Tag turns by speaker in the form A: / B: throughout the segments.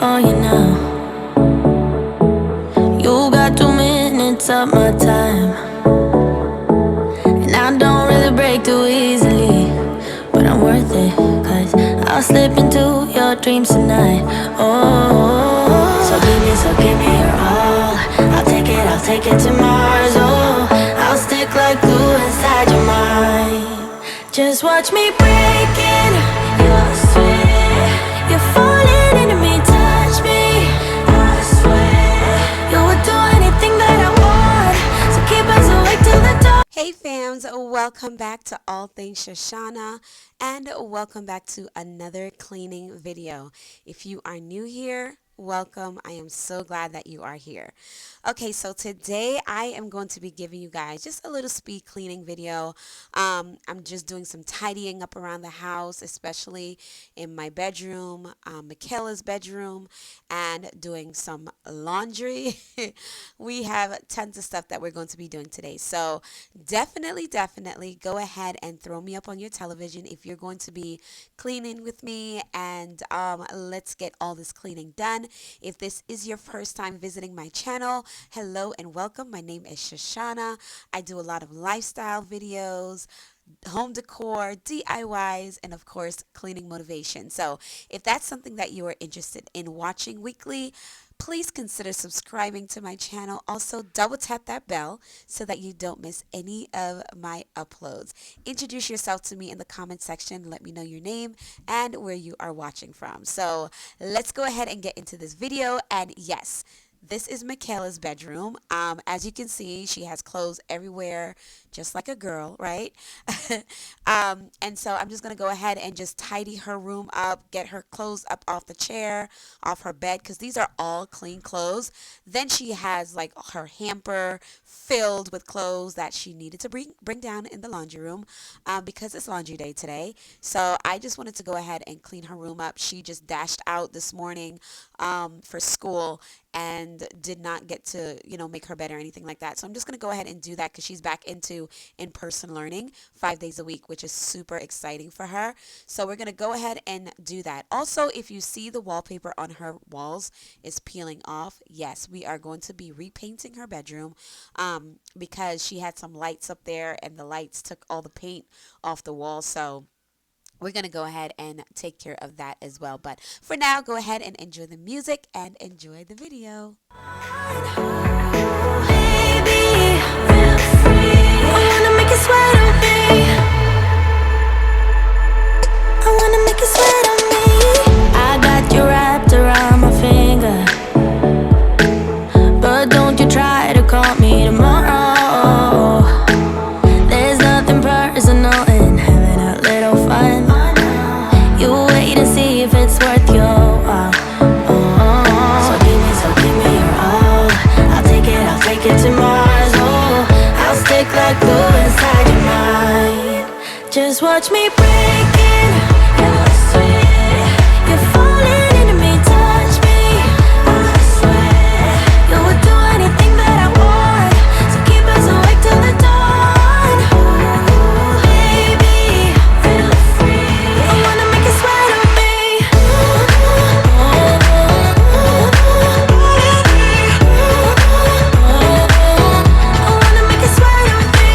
A: for you now. You got 2 minutes of my time, and I don't really break too easily, but I'm worth it, 'cause I'll slip into your dreams tonight. Oh, so give me your all. I'll take it to Mars. Oh, I'll stick like glue inside your mind. Just watch me breaking your sweat. You're falling into me, touch me, I swear. You would do anything that I want, so keep us awake till the dawn.
B: Hey fams, welcome back to All Things Shushana, and welcome back to another cleaning video. If you are new here, welcome. I am so glad that you are here. Okay, so today I am going to be giving you guys just a little speed cleaning video. I'm just doing some tidying up around the house, especially in my bedroom, Michaela's bedroom, and doing some laundry. We have tons of stuff that we're going to be doing today. So definitely go ahead and throw me up on your television if you're going to be cleaning with me, and let's get all this cleaning done. If this is your first time visiting my channel, hello and welcome. My name is Shoshana. I do a lot of lifestyle videos, home decor, DIYs, and of course cleaning motivation. So if that's something that you are interested in watching weekly, please consider subscribing to my channel. Also, double tap that bell so that you don't miss any of my uploads. Introduce yourself to me in the comment section. Let me know your name and where you are watching from. So let's go ahead and get into this video. And yes, this is Michaela's bedroom. As you can see, she has clothes everywhere, just like a girl, right? And so I'm just going to go ahead and just tidy her room up, get her clothes up off the chair, off her bed, because these are all clean clothes. Then she has like her hamper filled with clothes that she needed to bring down in the laundry room because it's laundry day today. So I just wanted to go ahead and clean her room up. She just dashed out this morning for school and did not get to, make her bed or anything like that. So I'm just going to go ahead and do that because she's back into in-person learning 5 days a week, which is super exciting for her. So we're going to go ahead and do that. Also, if you see the wallpaper on her walls is peeling off, yes, we are going to be repainting her bedroom because she had some lights up there and the lights took all the paint off the wall. So we're going to go ahead and take care of that as well. But for now, go ahead and enjoy the music and enjoy the video.
A: Baby, feel free. I wanna make you sweat on me. I wanna make you sweat on me. I got you wrapped around my finger, but don't you try to call me tomorrow. There's nothing personal in having a little fun. You wait and see if it's worth your while. So give me your all. I'll take it to Mars. Oh, I'll stick like glue inside your mind. Just watch me breaking your sweat. You're falling into me, touch me, I swear. You would do anything that I want, so keep us awake till the dawn. Baby, feel free. I wanna make you sweat on me. I wanna make you sweat on me.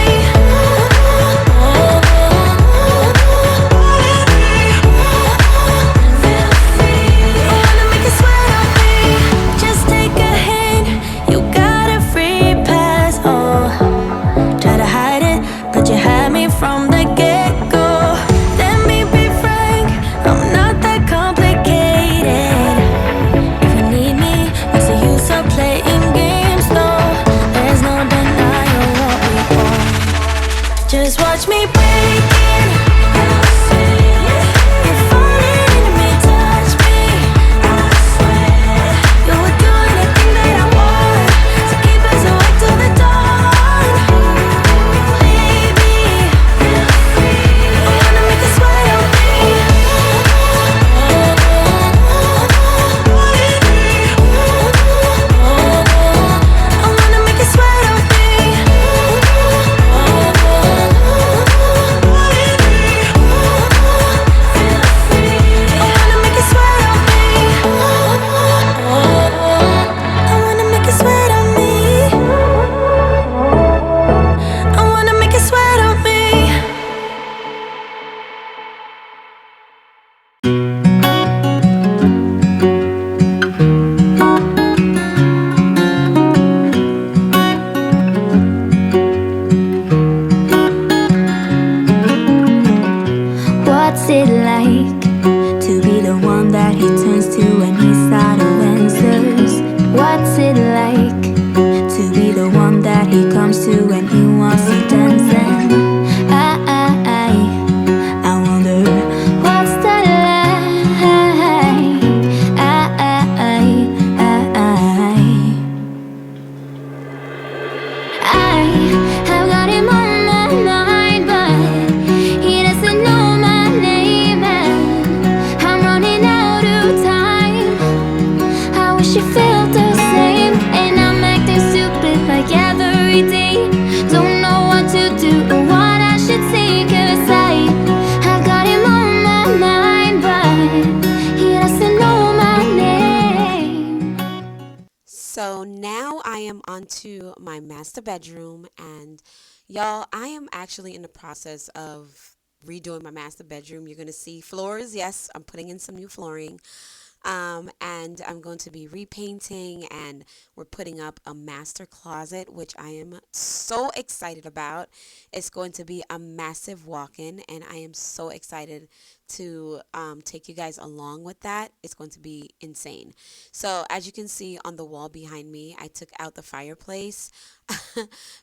B: onto my master bedroom, and y'all, I am actually in the process of redoing my master bedroom. You're going to see floors. Yes, I'm putting in some new flooring. And I'm going to be repainting, and we're putting up a master closet, which I am so excited about. It's going to be a massive walk-in, and I am so excited to take you guys along with that. It's going to be insane. So as you can see on the wall behind me, I took out the fireplace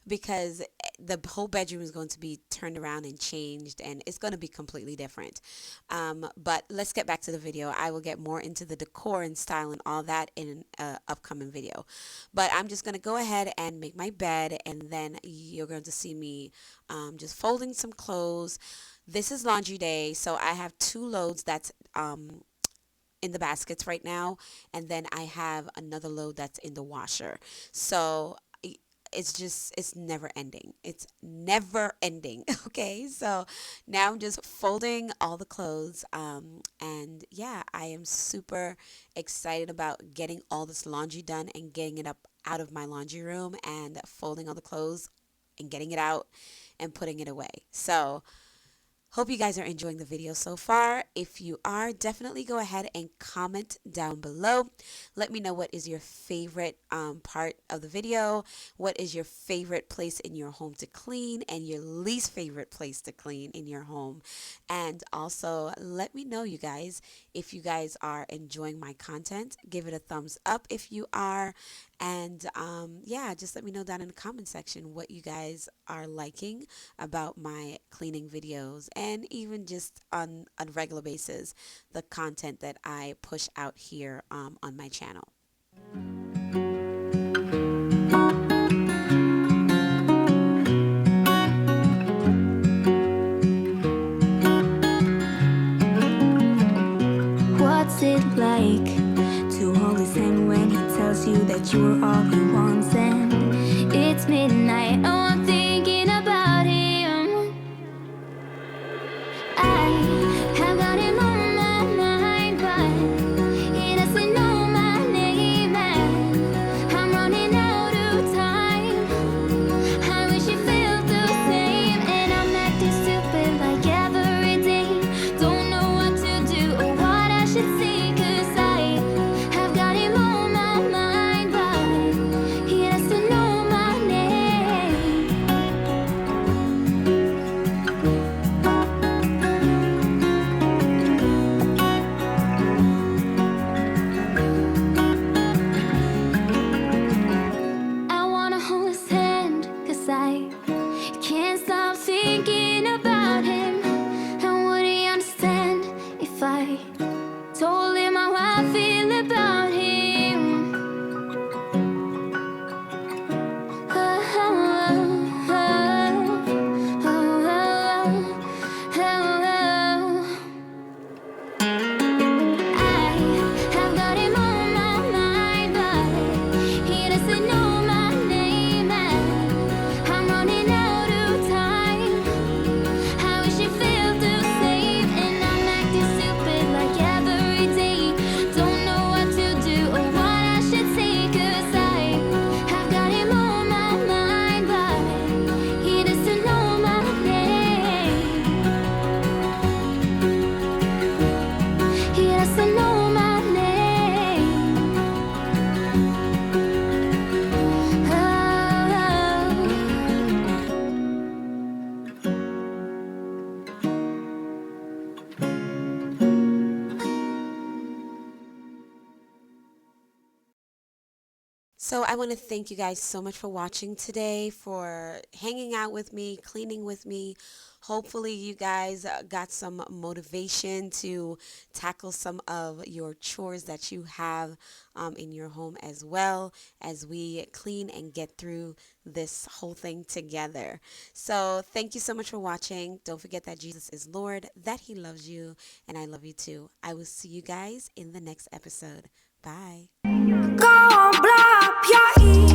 B: because the whole bedroom is going to be turned around and changed, and it's going to be completely different. But let's get back to the video. I will get more into the decor and style and all that in an upcoming video. But I'm just going to go ahead and make my bed, and then you're going to see me just folding some clothes. This is laundry day, so I have two loads that's in the baskets right now, and then I have another load that's in the washer. So it's never ending. It's never ending. Okay, so now I'm just folding all the clothes, and yeah, I am super excited about getting all this laundry done and getting it up out of my laundry room and folding all the clothes and getting it out and putting it away. So hope you guys are enjoying the video so far. If you are, definitely go ahead and comment down below. Let me know what is your favorite part of the video. What is your favorite place in your home to clean, and your least favorite place to clean in your home. And also let me know, you guys, if you guys are enjoying my content. Give it a thumbs up if you are. And yeah, just let me know down in the comment section what you guys are liking about my cleaning videos, and even just on a regular basis, the content that I push out here on my channel.
A: What's it like to hold his hand when he tells you that you are all he wants? And it's midnight, oh, I'm thinking about him. I have got him on my mind, but he doesn't know my name, and I'm running out of time. I wish you felt the same, and I'm acting stupid like every day. Don't know what to do or what I should say, 'cause I have got him on my mind, but he doesn't know my name. I wanna hold his hand, 'cause I can't stop thinking about him. And would he understand if I told him how I feel about him? Oh, oh, oh, oh, oh, oh. I have got him on my mind, but he doesn't know my name, and I'm running out of time. I wish you felt the same, and I'm acting stupid like every day. Don't know what to do or what I should say, 'cause I have got him on my mind, but he doesn't know my name. He doesn't know my name.
B: So I want to thank you guys so much for watching today, for hanging out with me, cleaning with me. Hopefully you guys got some motivation to tackle some of your chores that you have in your home, as well as we clean and get through this whole thing together. So thank you so much for watching. Don't forget that Jesus is Lord, that he loves you, and I love you too. I will see you guys in the next episode. Bye.
A: Go on, blow up your ear.